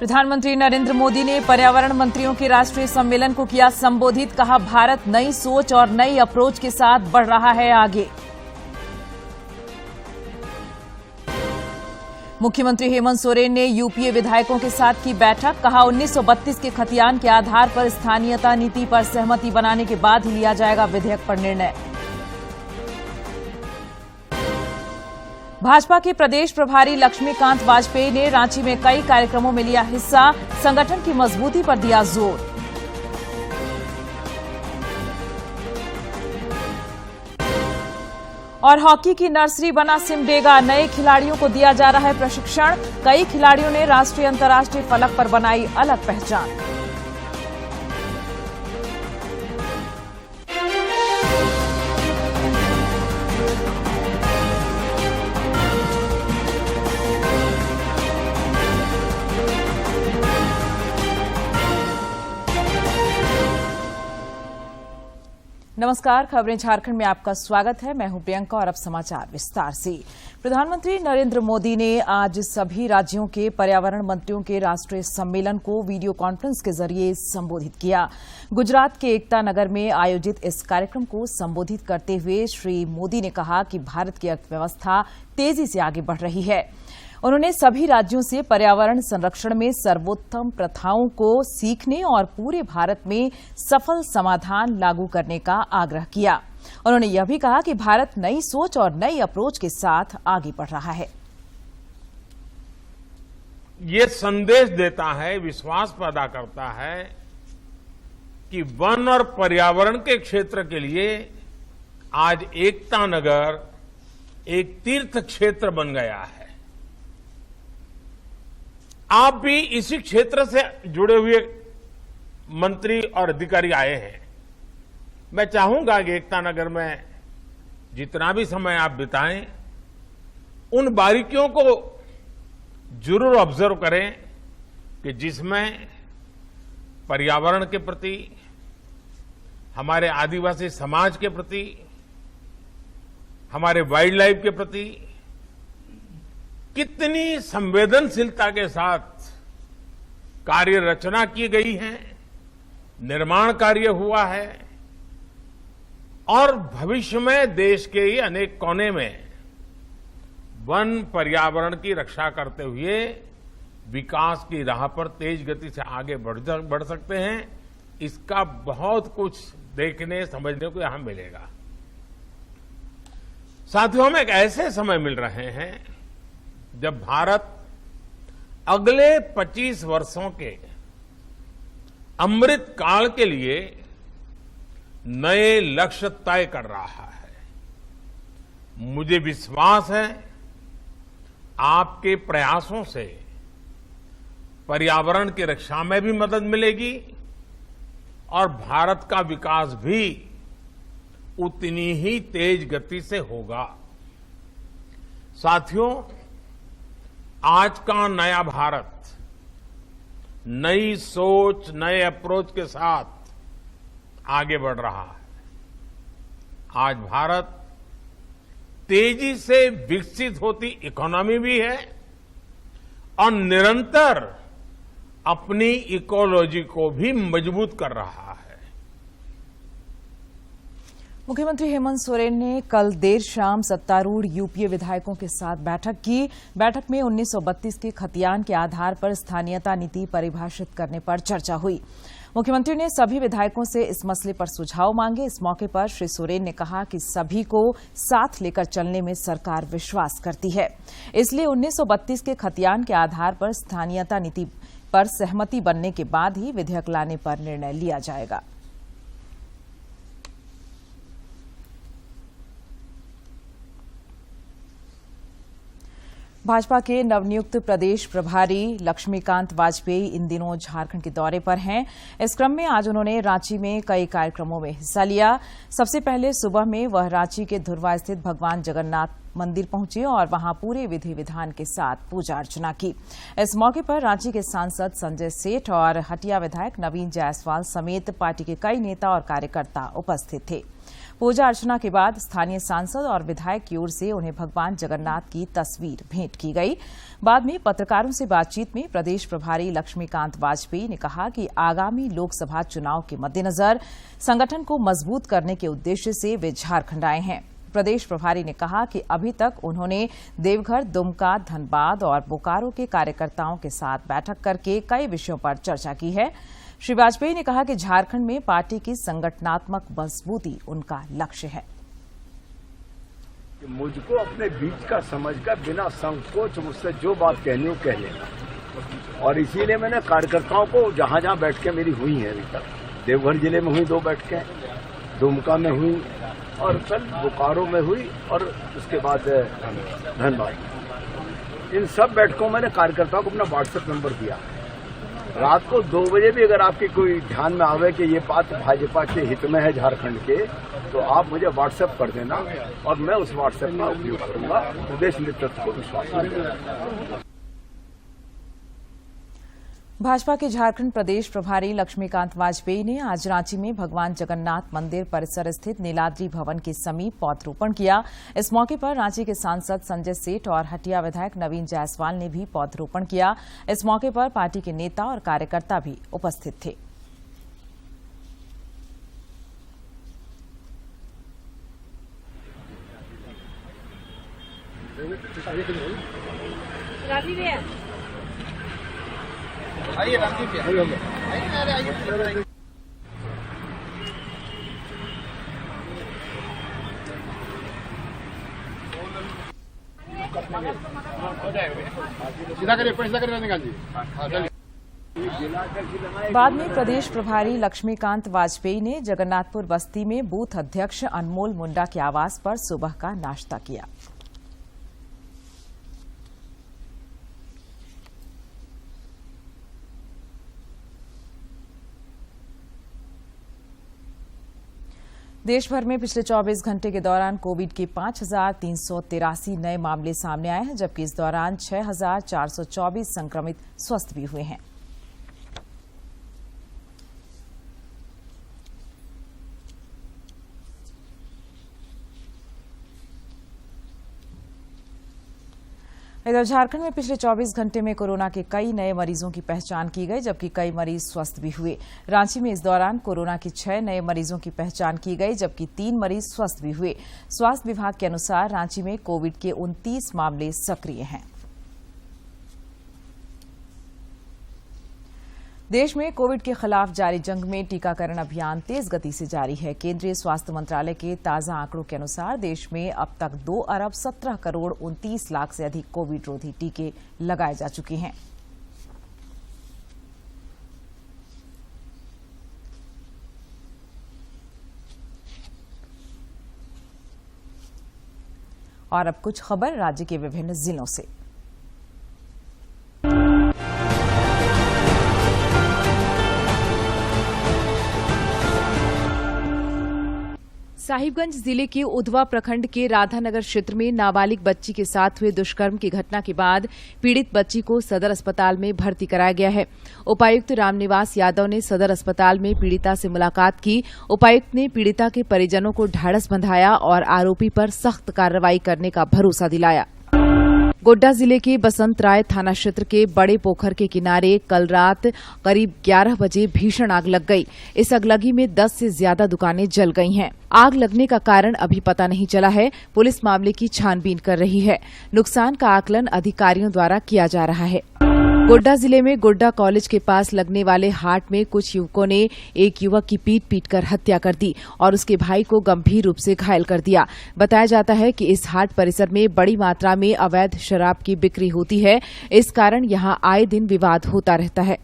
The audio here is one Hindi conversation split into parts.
प्रधानमंत्री नरेंद्र मोदी ने पर्यावरण मंत्रियों के राष्ट्रीय सम्मेलन को किया संबोधित। कहा, भारत नई सोच और नई अप्रोच के साथ बढ़ रहा है आगे। मुख्यमंत्री हेमंत सोरेन ने यूपीए विधायकों के साथ की बैठक। कहा, 1932 के खतियान के आधार पर स्थानीयता नीति पर सहमति बनाने के बाद ही लिया जाएगा विधेयक पर निर्णय। भाजपा के प्रदेश प्रभारी लक्ष्मीकांत वाजपेयी ने रांची में कई कार्यक्रमों में लिया हिस्सा। संगठन की मजबूती पर दिया जोर। और हॉकी की नर्सरी बना सिमडेगा। नए खिलाड़ियों को दिया जा रहा है प्रशिक्षण। कई खिलाड़ियों ने राष्ट्रीय अंतर्राष्ट्रीय फलक पर बनाई अलग पहचान। नमस्कार, खबरें झारखंड में आपका स्वागत है। मैं हूं प्रियंका और अब समाचार विस्तार से। प्रधानमंत्री नरेंद्र मोदी ने आज सभी राज्यों के पर्यावरण मंत्रियों के राष्ट्रीय सम्मेलन को वीडियो कॉन्फ्रेंस के जरिए संबोधित किया। गुजरात के एकता नगर में आयोजित इस कार्यक्रम को संबोधित करते हुए श्री मोदी ने कहा कि भारत की अर्थव्यवस्था तेजी से आगे बढ़ रही है। उन्होंने सभी राज्यों से पर्यावरण संरक्षण में सर्वोत्तम प्रथाओं को सीखने और पूरे भारत में सफल समाधान लागू करने का आग्रह किया। उन्होंने यह भी कहा कि भारत नई सोच और नई अप्रोच के साथ आगे बढ़ रहा है। ये संदेश देता है, विश्वास पैदा करता है कि वन और पर्यावरण के क्षेत्र के लिए आज एकता नगर एक तीर्थ क्षेत्र बन गया है। आप भी इसी क्षेत्र से जुड़े हुए मंत्री और अधिकारी आए हैं। मैं चाहूंगा कि एकता नगर में जितना भी समय आप बिताएं, उन बारीकियों को जरूर ऑब्जर्व करें कि जिसमें पर्यावरण के प्रति, हमारे आदिवासी समाज के प्रति, हमारे वाइल्ड लाइफ के प्रति कितनी संवेदनशीलता के साथ कार्य रचना की गई है, निर्माण कार्य हुआ है और भविष्य में देश के ही अनेक कोने में वन पर्यावरण की रक्षा करते हुए विकास की राह पर तेज गति से आगे बढ़ सकते हैं। इसका बहुत कुछ देखने समझने को यहां मिलेगा। साथियों, हम एक ऐसे समय मिल रहे हैं जब भारत अगले 25 वर्षों के अमृत काल के लिए नए लक्ष्य तय कर रहा है। मुझे विश्वास है आपके प्रयासों से पर्यावरण की रक्षा में भी मदद मिलेगी और भारत का विकास भी उतनी ही तेज गति से होगा। साथियों, आज का नया भारत नई सोच, नए अप्रोच के साथ आगे बढ़ रहा है। आज भारत तेजी से विकसित होती इकोनॉमी भी है और निरंतर अपनी इकोलॉजी को भी मजबूत कर रहा है। मुख्यमंत्री हेमंत सोरेन ने कल देर शाम सत्तारूढ़ यूपीए विधायकों के साथ बैठक की। बैठक में 1932 के खतियान के आधार पर स्थानीयता नीति परिभाषित करने पर चर्चा हुई। मुख्यमंत्री ने सभी विधायकों से इस मसले पर सुझाव मांगे। इस मौके पर श्री सोरेन ने कहा कि सभी को साथ लेकर चलने में सरकार विश्वास करती है, इसलिए 1932 के खतियान के आधार पर स्थानीयता नीति पर सहमति बनने के बाद ही विधेयक लाने पर निर्णय लिया जाएगा। भाजपा के नवनियुक्त प्रदेश प्रभारी लक्ष्मीकांत वाजपेयी इन दिनों झारखंड के दौरे पर हैं। इस क्रम में आज उन्होंने रांची में कई कार्यक्रमों में हिस्सा लिया। सबसे पहले सुबह में वह रांची के धुर्वा स्थित भगवान जगन्नाथ मंदिर पहुंचे और वहां पूरे विधि विधान के साथ पूजा अर्चना की। इस मौके पर रांची के सांसद संजय सेठ और हटिया विधायक नवीन जायसवाल समेत पार्टी के कई नेता और कार्यकर्ता उपस्थित थे। पूजा अर्चना के बाद स्थानीय सांसद और विधायक की ओर से उन्हें भगवान जगन्नाथ की तस्वीर भेंट की गई। बाद में पत्रकारों से बातचीत में प्रदेश प्रभारी लक्ष्मीकांत वाजपेयी ने कहा कि आगामी लोकसभा चुनाव के मद्देनजर संगठन को मजबूत करने के उद्देश्य से वे झारखंड आए हैं। प्रदेश प्रभारी ने कहा कि अभी तक उन्होंने देवघर, दुमका, धनबाद और बोकारो के कार्यकर्ताओं के साथ बैठक करके कई विषयों पर चर्चा की है। श्री वाजपेयी ने कहा कि झारखंड में पार्टी की संगठनात्मक मजबूती उनका लक्ष्य है। मुझको अपने बीच का समझकर बिना संकोच मुझसे जो बात कहनी हो कह लेना, और इसीलिए मैंने कार्यकर्ताओं को जहां जहां बैठकें मेरी हुई हैं अभी तक, देवघर जिले में हुई 2 बैठकें, दुमका में हुई और कल बोकारो में हुई और उसके बाद धनबाद। इन सब बैठकों में मैंने कार्यकर्ताओं को अपना व्हाट्सएप नंबर दिया। रात को 2 बजे भी अगर आपके कोई ध्यान में आवे कि ये बात भाजपा के हित में है झारखंड के, तो आप मुझे व्हाट्सएप कर देना और मैं उस व्हाट्सएप का उपयोग करूंगा प्रदेश नेतृत्व को विश्वास दूंगा। भाजपा के झारखंड प्रदेश प्रभारी लक्ष्मीकांत वाजपेयी ने आज रांची में भगवान जगन्नाथ मंदिर परिसर स्थित नीलाद्री भवन के समीप पौधरोपण किया। इस मौके पर रांची के सांसद संजय सेठ और हटिया विधायक नवीन जायसवाल ने भी पौधरोपण किया। इस मौके पर पार्टी के नेता और कार्यकर्ता भी उपस्थित थे। आइए रामजी भैया, आइए। सीधा करिए, पैसा करिए निकाल जी। बाद में प्रदेश प्रभारी लक्ष्मीकांत वाजपेयी ने जगन्नाथपुर बस्ती में बूथ अध्यक्ष अनमोल मुंडा के आवास पर सुबह का नाश्ता किया। देश भर में पिछले 24 घंटे के दौरान कोविड के 5,383 नए मामले सामने आए हैं, जबकि इस दौरान 6,424 संक्रमित स्वस्थ भी हुए हैं। इधर झारखंड में पिछले 24 घंटे में कोरोना के कई नए मरीजों की पहचान की गई, जबकि कई मरीज स्वस्थ भी हुए। रांची में इस दौरान कोरोना के 6 नए मरीजों की पहचान की गई, जबकि 3 मरीज स्वस्थ भी हुए। स्वास्थ्य विभाग के अनुसार रांची में कोविड के 29 मामले सक्रिय हैं। देश में कोविड के खिलाफ जारी जंग में टीकाकरण अभियान तेज गति से जारी है। केंद्रीय स्वास्थ्य मंत्रालय के ताजा आंकड़ों के अनुसार देश में अब तक 2 अरब 17 करोड़ 29 लाख से अधिक कोविड रोधी टीके लगाए जा चुके हैं। और अब कुछ खबर राज्य के विभिन्न जिलों से। साहिबगंज जिले के उधवा प्रखंड के राधानगर क्षेत्र में नाबालिग बच्ची के साथ हुए दुष्कर्म की घटना के बाद पीड़ित बच्ची को सदर अस्पताल में भर्ती कराया गया है। उपायुक्त रामनिवास यादव ने सदर अस्पताल में पीड़िता से मुलाकात की। उपायुक्त ने पीड़िता के परिजनों को ढाढ़स बंधाया और आरोपी पर सख्त कार्रवाई करने का भरोसा दिलाया। गोड्डा जिले के बसंत राय थाना क्षेत्र के बड़े पोखर के किनारे कल रात करीब 11 बजे भीषण आग लग गई। इस अगलगी में 10 से ज्यादा दुकानें जल गई हैं। आग लगने का कारण अभी पता नहीं चला है। पुलिस मामले की छानबीन कर रही है। नुकसान का आकलन अधिकारियों द्वारा किया जा रहा है। गोड्डा जिले में गोड्डा कॉलेज के पास लगने वाले हाट में कुछ युवकों ने एक युवक की पीट कर हत्या कर दी और उसके भाई को गंभीर रूप से घायल कर दिया। बताया जाता है कि इस हाट परिसर में बड़ी मात्रा में अवैध शराब की बिक्री होती है। इस कारण यहां आए दिन विवाद होता रहता है।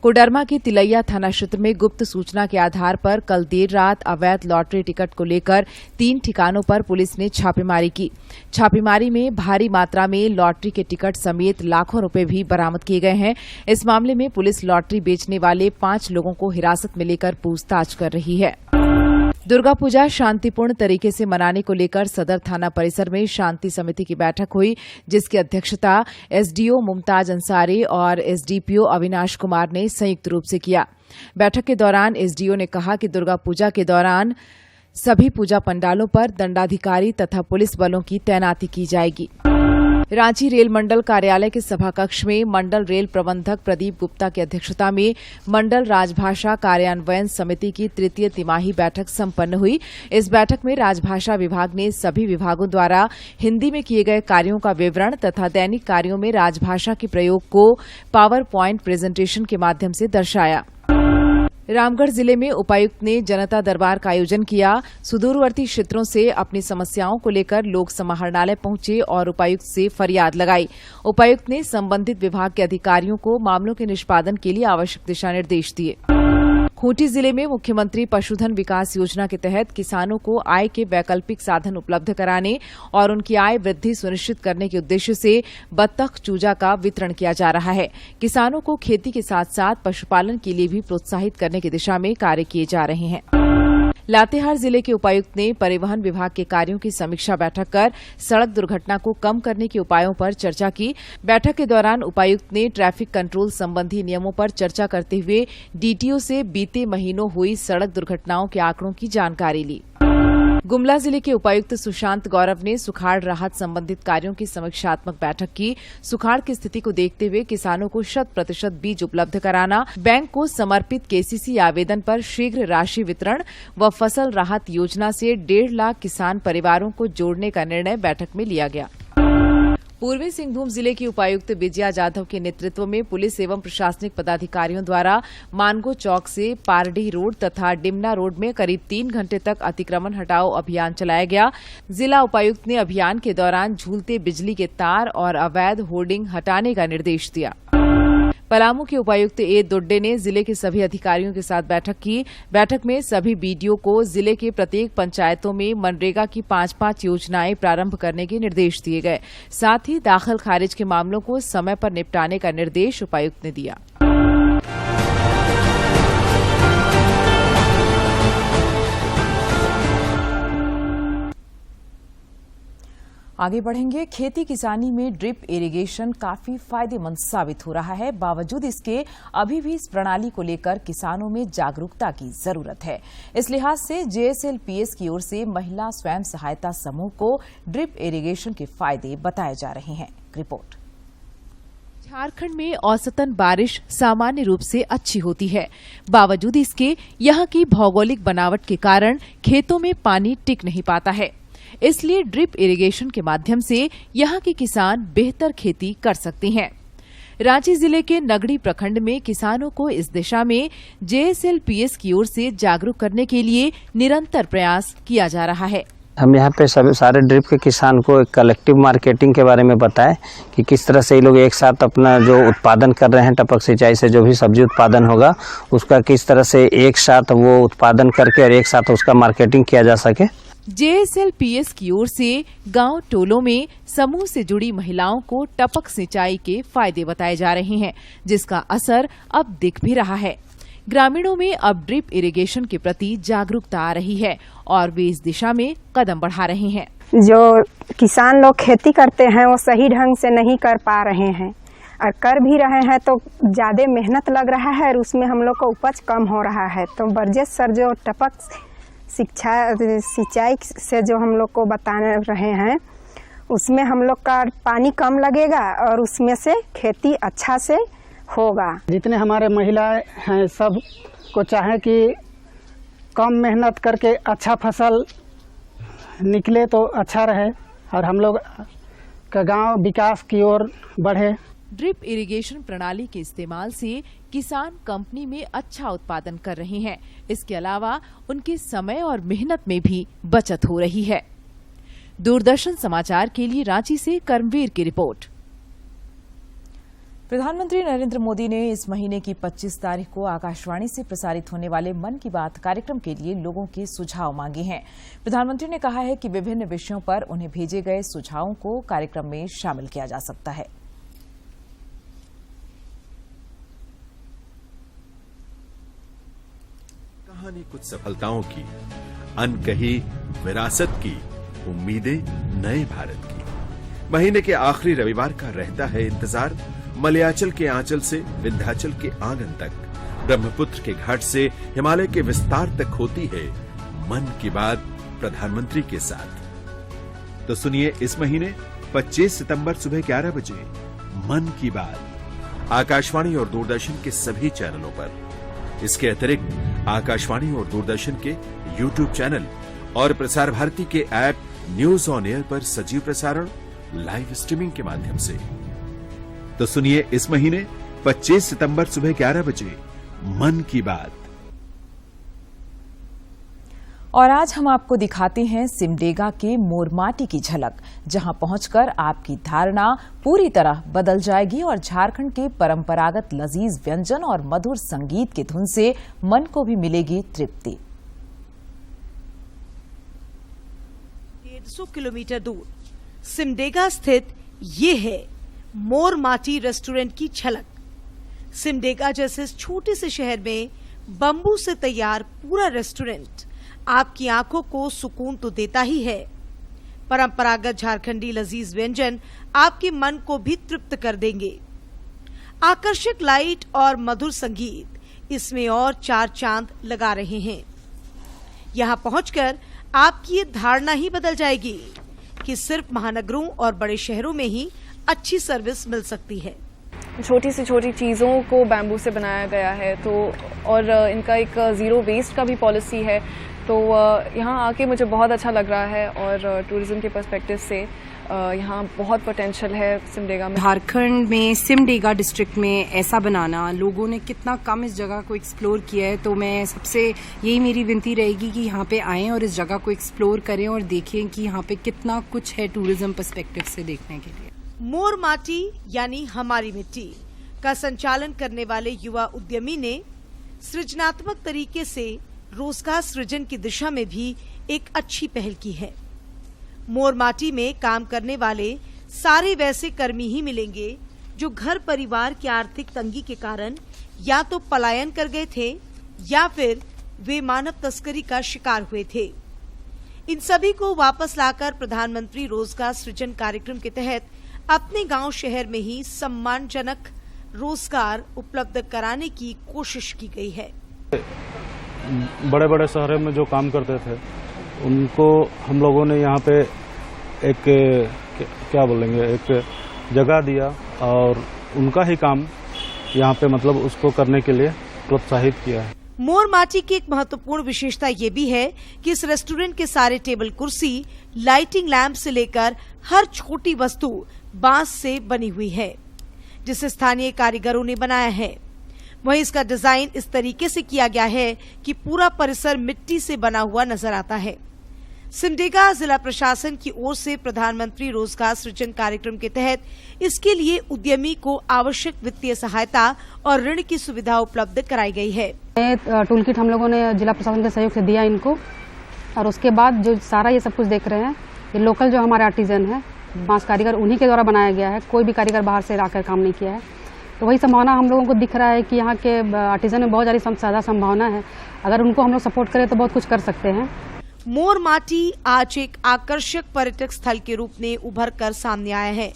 कोडरमा के तिलैया थाना क्षेत्र में गुप्त सूचना के आधार पर कल देर रात अवैध लॉटरी टिकट को लेकर 3 ठिकानों पर पुलिस ने छापेमारी की। छापेमारी में भारी मात्रा में लॉटरी के टिकट समेत लाखों रुपए भी बरामद किए गए हैं। इस मामले में पुलिस लॉटरी बेचने वाले 5 लोगों को हिरासत में लेकर पूछताछ कर रही है। दुर्गा पूजा शांतिपूर्ण तरीके से मनाने को लेकर सदर थाना परिसर में शांति समिति की बैठक हुई, जिसकी अध्यक्षता एसडीओ मुमताज अंसारी और एसडीपीओ अविनाश कुमार ने संयुक्त रूप से किया। बैठक के दौरान एसडीओ ने कहा कि दुर्गा पूजा के दौरान सभी पूजा पंडालों पर दंडाधिकारी तथा पुलिस बलों की तैनाती की जाएगी। रांची रेल मंडल कार्यालय के सभा कक्ष में मंडल रेल प्रबंधक प्रदीप गुप्ता की अध्यक्षता में मंडल राजभाषा कार्यान्वयन समिति की तृतीय तिमाही बैठक संपन्न हुई। इस बैठक में राजभाषा विभाग ने सभी विभागों द्वारा हिंदी में किए गए कार्यों का विवरण तथा दैनिक कार्यों में राजभाषा के प्रयोग को पावर प्वाइंट प्रेजेंटेशन के माध्यम से दर्शाया। रामगढ़ जिले में उपायुक्त ने जनता दरबार का आयोजन किया। सुदूरवर्ती क्षेत्रों से अपनी समस्याओं को लेकर लोग समाहरणालय पहुंचे और उपायुक्त से फरियाद लगाई। उपायुक्त ने संबंधित विभाग के अधिकारियों को मामलों के निष्पादन के लिए आवश्यक दिशा निर्देश दिए। खूंटी जिले में मुख्यमंत्री पशुधन विकास योजना के तहत किसानों को आय के वैकल्पिक साधन उपलब्ध कराने और उनकी आय वृद्धि सुनिश्चित करने के उद्देश्य से बत्तख चूजा का वितरण किया जा रहा है। किसानों को खेती के साथ साथ पशुपालन के लिए भी प्रोत्साहित करने की दिशा में कार्य किए जा रहे हैं। लातेहार जिले के उपायुक्त ने परिवहन विभाग के कार्यों की समीक्षा बैठक कर सड़क दुर्घटना को कम करने के उपायों पर चर्चा की। बैठक के दौरान उपायुक्त ने ट्रैफिक कंट्रोल संबंधी नियमों पर चर्चा करते हुए डीटीओ से बीते महीनों हुई सड़क दुर्घटनाओं के आंकड़ों की जानकारी ली। गुमला जिले के उपायुक्त सुशांत गौरव ने सुखाड़ राहत संबंधित कार्यों की समीक्षात्मक बैठक की। सुखाड़ की स्थिति को देखते हुए किसानों को 100% बीज उपलब्ध कराना, बैंक को समर्पित केसीसी आवेदन पर शीघ्र राशि वितरण व फसल राहत योजना से 1.5 लाख किसान परिवारों को जोड़ने का निर्णय बैठक में लिया गया। पूर्वी सिंहभूम जिले की उपायुक्त विजया जाधव के नेतृत्व में पुलिस एवं प्रशासनिक पदाधिकारियों द्वारा मानगो चौक से पारडीह रोड तथा डिमना रोड में करीब 3 घंटे तक अतिक्रमण हटाओ अभियान चलाया गया। जिला उपायुक्त ने अभियान के दौरान झूलते बिजली के तार और अवैध होर्डिंग हटाने का निर्देश दिया। पलामू के उपायुक्त ए दोड्डे ने जिले के सभी अधिकारियों के साथ बैठक की। बैठक में सभी बीडीओ को जिले के प्रत्येक पंचायतों में मनरेगा की 5-5 योजनाएं प्रारंभ करने के निर्देश दिए गए। साथ ही दाखिल खारिज के मामलों को समय पर निपटाने का निर्देश उपायुक्त ने दिया। आगे बढ़ेंगे। खेती किसानी में ड्रिप इरिगेशन काफी फायदेमंद साबित हो रहा है। बावजूद इसके अभी भी इस प्रणाली को लेकर किसानों में जागरूकता की जरूरत है। इस लिहाज से JSLPS की ओर से महिला स्वयं सहायता समूह को ड्रिप इरिगेशन के फायदे बताए जा रहे हैं। रिपोर्ट। झारखंड में औसतन बारिश सामान्य रूप से अच्छी होती है। बावजूद इसके यहाँ की भौगोलिक बनावट के कारण खेतों में पानी टिक नहीं पाता है। इसलिए ड्रिप इरिगेशन के माध्यम से यहाँ के किसान बेहतर खेती कर सकते हैं। रांची जिले के नगड़ी प्रखंड में किसानों को इस दिशा में JSLPS की ओर से जागरूक करने के लिए निरंतर प्रयास किया जा रहा है। हम यहाँ पे सभी सारे ड्रिप के किसान को एक कलेक्टिव मार्केटिंग के बारे में बताएं कि किस तरह से ये लोग एक साथ अपना जो उत्पादन कर रहे हैं, टपक सिंचाई से जो भी सब्जी उत्पादन होगा उसका किस तरह से एक साथ वो उत्पादन करके और एक साथ उसका मार्केटिंग किया जा सके। JSLPS की ओर से गांव टोलों में समूह से जुड़ी महिलाओं को टपक सिंचाई के फायदे बताए जा रहे हैं, जिसका असर अब दिख भी रहा है। ग्रामीणों में अब ड्रिप इरिगेशन के प्रति जागरूकता आ रही है और वे इस दिशा में कदम बढ़ा रहे हैं। जो किसान लोग खेती करते हैं वो सही ढंग से नहीं कर पा रहे हैं और कर भी रहे हैं तो ज्यादा मेहनत लग रहा है और उसमें हम लोग को उपज कम हो रहा है। तो बरजेश सर जो टपक सिंचाई से जो हम लोग को बता रहे हैं उसमें हम लोग का पानी कम लगेगा और उसमें से खेती अच्छा से होगा। जितने हमारे महिलाएं हैं सब को चाहे कि कम मेहनत करके अच्छा फसल निकले तो अच्छा रहे और हम लोग का गांव विकास की ओर बढ़े। ड्रिप इरिगेशन प्रणाली के इस्तेमाल से किसान कंपनी में अच्छा उत्पादन कर रहे हैं। इसके अलावा उनके समय और मेहनत में भी बचत हो रही है। दूरदर्शन समाचार के लिए रांची से कर्मवीर की रिपोर्ट। प्रधानमंत्री नरेंद्र मोदी ने इस महीने की 25 तारीख को आकाशवाणी से प्रसारित होने वाले मन की बात कार्यक्रम के लिए लोगों के सुझाव मांगे हैं। प्रधानमंत्री ने कहा है कि विभिन्न विषयों पर उन्हें भेजे गए सुझावों को कार्यक्रम में शामिल किया जा सकता है। कहानी कुछ सफलताओं की, अनकही विरासत की, उम्मीदें नए भारत की। महीने के आखिरी रविवार का रहता है इंतजार। मलयाचल के आंचल से विंध्याचल के आंगन तक, ब्रह्मपुत्र के घाट से हिमालय के विस्तार तक होती है मन की बात प्रधानमंत्री के साथ। तो सुनिए इस महीने 25 सितंबर सुबह 11 बजे मन की बात आकाशवाणी और दूरदर्शन के सभी चैनलों पर। इसके अतिरिक्त आकाशवाणी और दूरदर्शन के YouTube चैनल और प्रसार भारती के ऐप न्यूज ऑन एयर पर सजीव प्रसारण लाइव स्ट्रीमिंग के माध्यम से। तो सुनिए इस महीने 25 सितंबर सुबह 11 बजे मन की बात। और आज हम आपको दिखाते हैं सिमडेगा के मोरमाटी की झलक, जहां पहुंचकर आपकी धारणा पूरी तरह बदल जाएगी और झारखंड के परंपरागत लजीज व्यंजन और मधुर संगीत की धुन से मन को भी मिलेगी तृप्ति। 150 किलोमीटर दूर सिमडेगा स्थित ये है मोरमाटी रेस्टोरेंट की झलक। सिमडेगा जैसे छोटे से शहर में बंबू से तैयार पूरा रेस्टोरेंट आपकी आंखों को सुकून तो देता ही है, परंपरागत झारखंडी लजीज व्यंजन आपके मन को भी तृप्त कर देंगे। आकर्षक लाइट और मधुर संगीत इसमें और 4 चांद लगा रहे हैं। यहां पहुंचकर आपकी ये धारणा ही बदल जाएगी कि सिर्फ महानगरों और बड़े शहरों में ही अच्छी सर्विस मिल सकती है। छोटी से छोटी चीज़ों को बैम्बू से बनाया गया है, तो और इनका एक ज़ीरो वेस्ट का भी पॉलिसी है, तो यहाँ आके मुझे बहुत अच्छा लग रहा है। और टूरिज्म के पर्सपेक्टिव से यहाँ बहुत पोटेंशियल है सिमडेगा में। झारखंड में सिमडेगा डिस्ट्रिक्ट में ऐसा बनाना, लोगों ने कितना कम इस जगह को एक्सप्लोर किया है, तो मैं सबसे यही मेरी विनती रहेगी कि यहाँ पे आएं और इस जगह को एक्सप्लोर करें और देखें कि यहाँ पे कितना कुछ है टूरिज्म पर्सपेक्टिव से देखने के लिए। मोरमाटी यानी हमारी मिट्टी का संचालन करने वाले युवा उद्यमी ने सृजनात्मक तरीके से रोजगार सृजन की दिशा में भी एक अच्छी पहल की है। मोरमाटी में काम करने वाले सारे वैसे कर्मी ही मिलेंगे जो घर परिवार की आर्थिक तंगी के कारण या तो पलायन कर गए थे या फिर वे मानव तस्करी का शिकार हुए थे। इन सभी को वापस लाकर प्रधानमंत्री रोजगार सृजन कार्यक्रम के तहत अपने गांव शहर में ही सम्मानजनक रोजगार उपलब्ध कराने की कोशिश की गई है। बड़े बड़े शहरों में जो काम करते थे उनको हम लोगों ने यहाँ पे एक क्या बोलेंगे एक जगह दिया और उनका ही काम यहाँ पे मतलब उसको करने के लिए प्रोत्साहित किया है। मोरमाटी की एक महत्वपूर्ण विशेषता ये भी है कि इस रेस्टोरेंट के सारे टेबल कुर्सी लाइटिंग लैंप से लेकर हर छोटी वस्तु बांस से बनी हुई है, जिसे स्थानीय कारीगरों ने बनाया है। वहीं इसका डिजाइन इस तरीके से किया गया है कि पूरा परिसर मिट्टी से बना हुआ नजर आता है। सिमडेगा जिला प्रशासन की ओर से प्रधानमंत्री रोजगार सृजन कार्यक्रम के तहत इसके लिए उद्यमी को आवश्यक वित्तीय सहायता और ऋण की सुविधा उपलब्ध कराई गई है। टूल किट हम लोगों ने जिला प्रशासन के सहयोग से दिया इनको, और उसके बाद जो सारा ये सब कुछ देख रहे हैं ये लोकल जो हमारे आर्टिजन है, बांस कारीगर, उन्हीं के द्वारा बनाया गया है। कोई भी कारीगर बाहर से आकर काम नहीं किया है। तो वही संभावना हम लोगों को दिख रहा है कि यहाँ के आर्टिजन में बहुत ज़्यादा संभावना है। अगर उनको हम लोग सपोर्ट करें तो बहुत कुछ कर सकते हैं। मोरमाटी आज एक आकर्षक पर्यटक स्थल के रूप में उभर कर सामने आया है।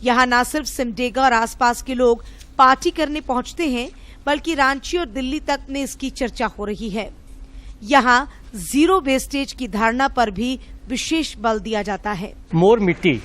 यहाँ न सिर्फ सिमडेगा और आसपास के लोग पार्टी करने पहुँचते हैं, बल्कि रांची और दिल्ली तक में इसकी चर्चा हो रही है। यहाँ जीरो वेस्टेज की धारणा पर भी विशेष बल दिया जाता है। मोर मिट्टी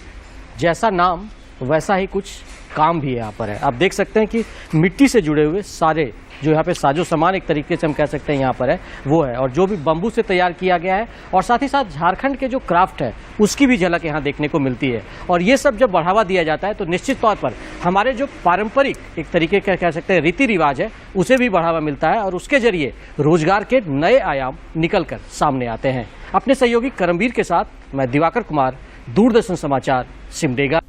जैसा नाम वैसा ही कुछ काम भी यहाँ पर है। आप देख सकते हैं कि मिट्टी से जुड़े हुए सारे जो यहाँ पे साजो सामान एक तरीके से हम कह सकते हैं यहाँ पर है वो है, और जो भी बम्बू से तैयार किया गया है, और साथ ही साथ झारखंड के जो क्राफ्ट है उसकी भी झलक यहाँ देखने को मिलती है। और ये सब जब बढ़ावा दिया जाता है तो निश्चित तौर पर हमारे जो पारंपरिक एक तरीके का कह सकते हैं रीति रिवाज है उसे भी बढ़ावा मिलता है, और उसके जरिए रोजगार के नए आयाम निकल कर सामने आते हैं। अपने सहयोगी करमवीर के साथ मैं दिवाकर कुमार, दूरदर्शन समाचार, सिमडेगा।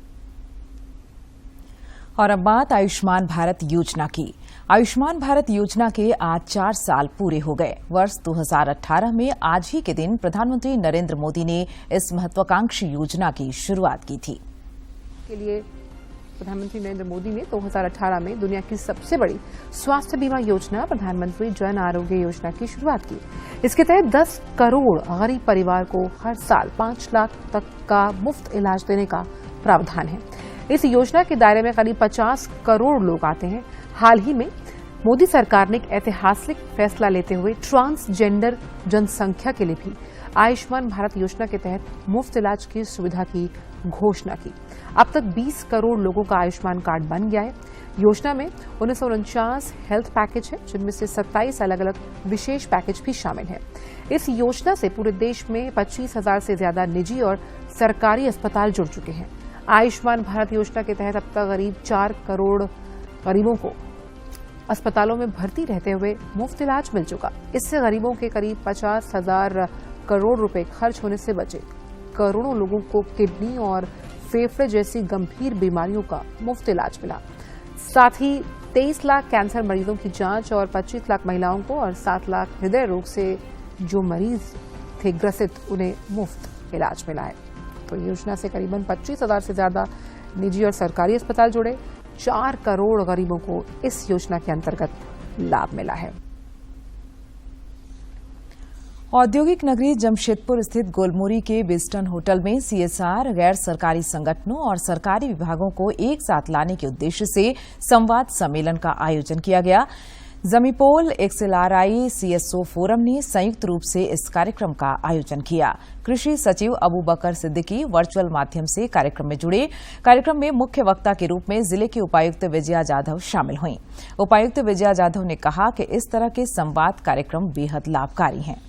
और अब बात आयुष्मान भारत योजना की। आयुष्मान भारत योजना के आज 4 साल पूरे हो गए। वर्ष 2018 में आज ही के दिन प्रधानमंत्री नरेंद्र मोदी ने इस महत्वाकांक्षी योजना की शुरुआत की थी। के लिए प्रधानमंत्री नरेंद्र मोदी ने 2018 में दुनिया की सबसे बड़ी स्वास्थ्य बीमा योजना प्रधानमंत्री जन आरोग्य योजना की शुरुआत की। इसके तहत 10 करोड़ गरीब परिवार को हर साल 5 लाख तक का मुफ्त इलाज देने का प्रावधान है। इस योजना के दायरे में करीब 50 करोड़ लोग आते हैं। हाल ही में मोदी सरकार ने एक ऐतिहासिक फैसला लेते हुए ट्रांसजेंडर जनसंख्या के लिए भी आयुष्मान भारत योजना के तहत मुफ्त इलाज की सुविधा की घोषणा की। अब तक 20 करोड़ लोगों का आयुष्मान कार्ड बन गया है। योजना में 1949 हेल्थ पैकेज है, जिनमें से 27 अलग अलग विशेष पैकेज भी शामिल हैं। इस योजना से पूरे देश में 25,000 से ज्यादा निजी और सरकारी अस्पताल जुड़ चुके हैं। आयुष्मान भारत योजना के तहत अब तक करीब 4 करोड़ गरीबों को अस्पतालों में भर्ती रहते हुए मुफ्त इलाज मिल चुका। इससे गरीबों के करीब 50,000 करोड़ रुपए खर्च होने से बचे। करोड़ों लोगों को किडनी और फेफड़े जैसी गंभीर बीमारियों का मुफ्त इलाज मिला। साथ ही 23 लाख कैंसर मरीजों की जांच और 25 लाख महिलाओं को और 7 लाख हृदय रोग से जो मरीज थे ग्रसित, उन्हें मुफ्त इलाज मिला है। तो योजना से करीबन 25,000 से ज्यादा निजी और सरकारी अस्पताल जुड़े। 4 करोड़ गरीबों को इस योजना के अंतर्गत लाभ मिला है। औद्योगिक नगरी जमशेदपुर स्थित गोलमुरी के बिस्टन होटल में सीएसआर, गैर सरकारी संगठनों और सरकारी विभागों को एक साथ लाने के उद्देश्य से संवाद सम्मेलन का आयोजन किया गया। जमीपोल XLRI CSO फोरम ने संयुक्त रूप से इस कार्यक्रम का आयोजन किया। कृषि सचिव अबू बकर सिद्दीकी वर्चुअल माध्यम से कार्यक्रम में जुड़े। कार्यक्रम में मुख्य वक्ता के रूप में जिले की उपायुक्त विजया जाधव शामिल हुईं। उपायुक्त विजया जाधव ने कहा कि इस तरह के संवाद कार्यक्रम बेहद लाभकारी हैं।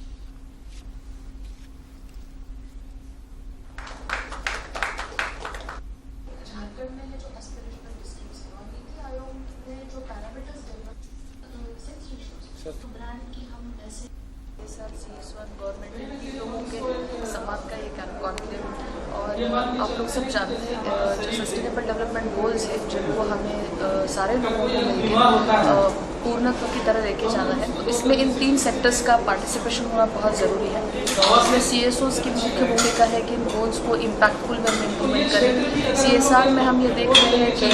आप लोग सब जानते हैं जो सस्टेनेबल डेवलपमेंट गोल्स है, जिनको हमें सारे लोगों को मिलकर पूर्णत्व की तरह लेके जाना है, तो इसमें इन 3 सेक्टर्स का पार्टिसिपेशन होना बहुत ज़रूरी है। इसमें CSOs की मुख्य भूमिका है कि इन गोल्स को इम्पैक्टफुल वे में इम्प्लीमेंट करें। CSR में हम ये देख रहे हैं कि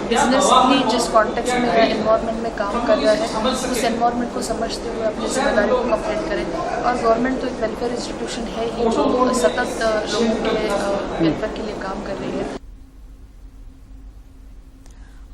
बिजनेस भी जिस कॉन्टेक्स्ट में है, एनवायरनमेंट में काम कर रहा है, उस एनवायरनमेंट को समझते हुए अपनी जिम्मेदारी को कंप्लीट करें। और गवर्नमेंट तो एक वेलफेयर इंस्टीट्यूशन है ही, जो सतत लोगों के वेलफेयर के लिए काम कर रही है।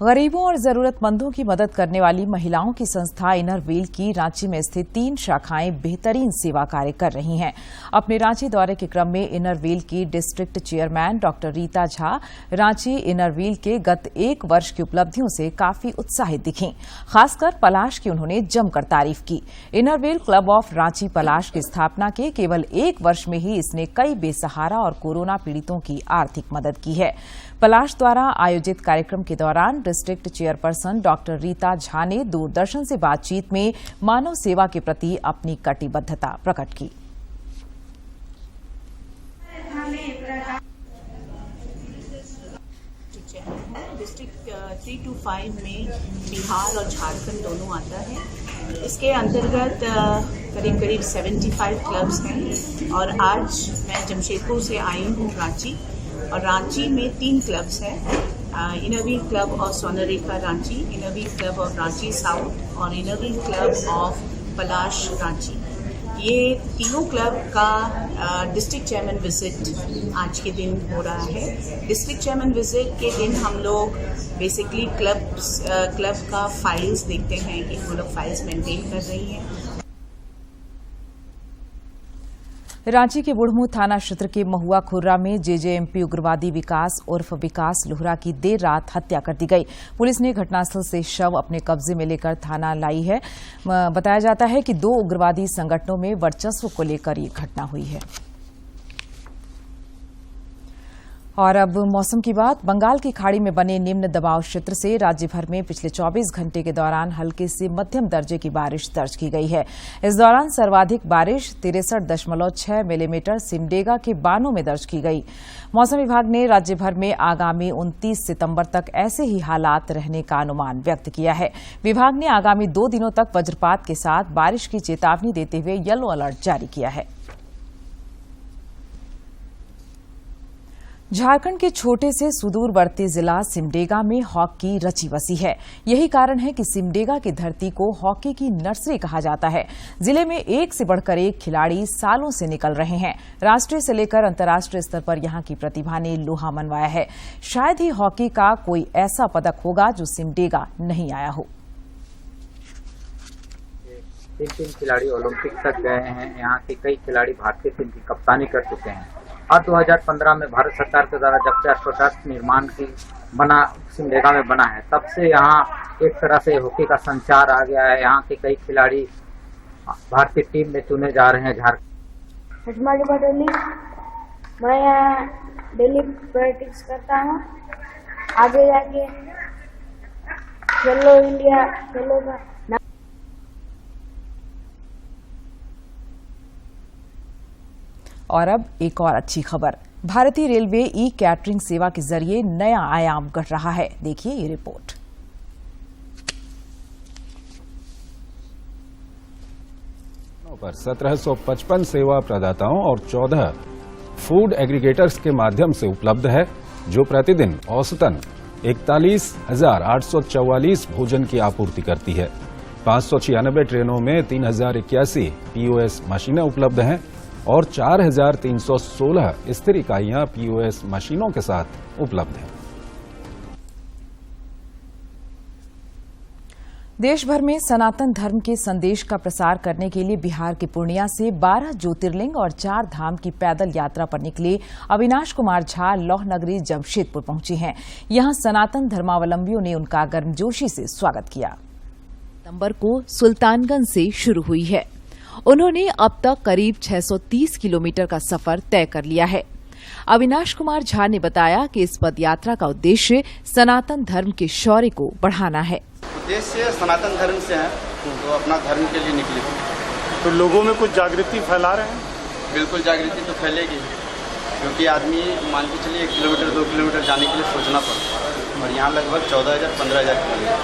गरीबों और जरूरतमंदों की मदद करने वाली महिलाओं की संस्था इनर व्हील की रांची में स्थित 3 शाखाएं बेहतरीन सेवा कार्य कर रही हैं। अपने रांची दौरे के क्रम में इनर व्हील की district chairman doctor Rita Jha Ranchi inner wheel के गत 1 वर्ष की उपलब्धियों से काफी उत्साहित दिखीं। खासकर पलाश की उन्होंने जमकर तारीफ की। Inner wheel club of Ranchi Palash की स्थापना के केवल 1 वर्ष में ही इसने कई बेसहारा और कोरोना पीड़ितों की आर्थिक मदद की है। पलाश द्वारा आयोजित कार्यक्रम के दौरान district chairperson doctor Rita Jha ने दूरदर्शन से बातचीत में मानव सेवा के प्रति अपनी कटिबद्धता प्रकट की। डिस्ट्रिक्ट 3 to 5 में बिहार और झारखंड दोनों आता है। इसके अंतर्गत करीब करीब 75 क्लब्स हैं और आज मैं जमशेदपुर से आई हूँ रांची, और रांची में 3 क्लब्स हैं, inner wheel club of Swarnarekha Ranchi, inner wheel club of Ranchi south और inner wheel club of Palash Ranchi. ये तीनों क्लब का डिस्ट्रिक्ट चेयरमैन विजिट आज के दिन हो रहा है। डिस्ट्रिक्ट चेयरमैन विजिट के दिन हम लोग बेसिकली क्लब का फाइल्स देखते हैं कि वो लोग फाइल्स मेंटेन कर रही हैं। रांची के बुढ़मू थाना क्षेत्र के महुआ खुर्रा में JJMP उग्रवादी विकास उर्फ विकास लोहरा की देर रात हत्या कर दी गई। पुलिस ने घटनास्थल से शव अपने कब्जे में लेकर थाना लाई है। बताया जाता है कि 2 उग्रवादी संगठनों में वर्चस्व को लेकर ये घटना हुई है। और अब मौसम की बात। बंगाल की खाड़ी में बने निम्न दबाव क्षेत्र से राज्य भर में पिछले 24 घंटे के दौरान हल्के से मध्यम दर्जे की बारिश दर्ज की गई है। इस दौरान सर्वाधिक बारिश 63.6 मिलीमीटर सिमडेगा के बानों में दर्ज की गई। मौसम विभाग ने राज्य भर में आगामी 29 सितंबर तक ऐसे ही हालात रहने का अनुमान व्यक्त किया है। विभाग ने आगामी 2 दिनों तक वज्रपात के साथ बारिश की चेतावनी देते हुए येलो अलर्ट जारी किया है। झारखंड के छोटे से सुदूरवर्ती जिला सिमडेगा में हॉकी रची बसी है। यही कारण है कि सिमडेगा की धरती को हॉकी की नर्सरी कहा जाता है। जिले में एक से बढ़कर एक खिलाड़ी सालों से निकल रहे हैं। राष्ट्रीय से लेकर अंतर्राष्ट्रीय स्तर पर यहां की प्रतिभा ने लोहा मनवाया है। शायद ही हॉकी का कोई ऐसा पदक होगा जो सिमडेगा नहीं आया हो। 3 खिलाड़ी ओलंपिक तक गए हैं। यहाँ के कई खिलाड़ी भारतीय टीम की कप्तानी कर चुके हैं और 2015 में भारत सरकार के द्वारा जब से अस्पताल निर्माण की सिमडेगा में बना है, तब से यहाँ एक तरह से हॉकी का संचार आ गया है। यहाँ के कई खिलाड़ी भारतीय टीम में चुने जा रहे हैं। झारखंड मैं यहाँ डेली प्रैक्टिस करता हूँ, आगे जाके खेलो इंडिया खेलेगा। और अब एक और अच्छी खबर, भारतीय रेलवे ई कैटरिंग सेवा के जरिए नया आयाम गढ़ रहा है। देखिए ये रिपोर्ट। पर 1755 सेवा प्रदाताओं और 14 फूड एग्रीगेटर्स के माध्यम से उपलब्ध है, जो प्रतिदिन औसतन 41,844 भोजन की आपूर्ति करती है। 596 ट्रेनों में 3081 पीओएस मशीनें उपलब्ध हैं और 4,316 स्थिर इकाइयां पीओएस मशीनों के साथ उपलब्ध हैं। देश भर में सनातन धर्म के संदेश का प्रसार करने के लिए बिहार के पूर्णिया से 12 ज्योतिर्लिंग और 4 धाम की पैदल यात्रा पर निकले अविनाश कुमार झा लौह नगरी जमशेदपुर पहुंचे हैं। यहां सनातन धर्मावलंबियों ने उनका गर्मजोशी से स्वागत किया। सितंबर को सुल्तानगंज से शुरू हुई है। उन्होंने अब तक करीब 630 किलोमीटर का सफर तय कर लिया है। अविनाश कुमार झा ने बताया कि इस पदयात्रा का उद्देश्य सनातन धर्म के शौर्य को बढ़ाना है। उद्देश्य सनातन धर्म से है, तो अपना धर्म के लिए निकले। तो लोगों में कुछ जागृति फैला रहे हैं? बिल्कुल जागृति तो फैलेगी, क्योंकि आदमी मान के चलिए 1 किलोमीटर 2 किलोमीटर जाने के लिए सोचना पड़ता है और यहाँ लगभग 14,000-15,000 किलोमीटर।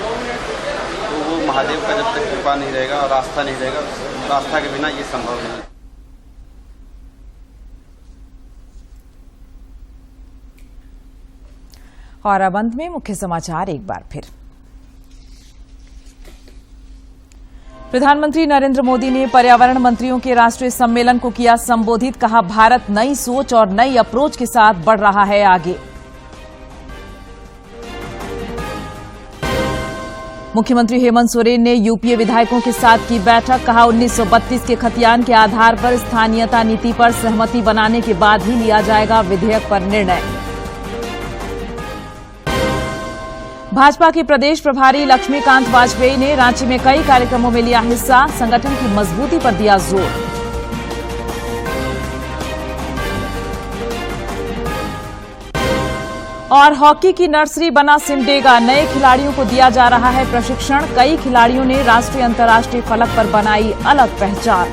तो वो महादेव का जब तक कृपा नहीं रहेगा और आस्था नहीं रहेगा, तो आस्था के बिना ये संभव नहीं है। और अब अंत में मुख्य समाचार एक बार फिर। प्रधानमंत्री नरेंद्र मोदी ने पर्यावरण मंत्रियों के राष्ट्रीय सम्मेलन को किया संबोधित। कहा, भारत नई सोच और नई अप्रोच के साथ बढ़ रहा है आगे। मुख्यमंत्री हेमंत सोरेन ने यूपीए विधायकों के साथ की बैठक। कहा, 1932 के खतियान के आधार पर स्थानीयता नीति पर सहमति बनाने के बाद ही लिया जाएगा विधेयक पर निर्णय। भाजपा के प्रदेश प्रभारी लक्ष्मीकांत वाजपेयी ने रांची में कई कार्यक्रमों में लिया हिस्सा। संगठन की मजबूती पर दिया जोर। और हॉकी की नर्सरी बना सिमडेगा। नए खिलाड़ियों को दिया जा रहा है प्रशिक्षण। कई खिलाड़ियों ने राष्ट्रीय अंतर्राष्ट्रीय फलक पर बनाई अलग पहचान।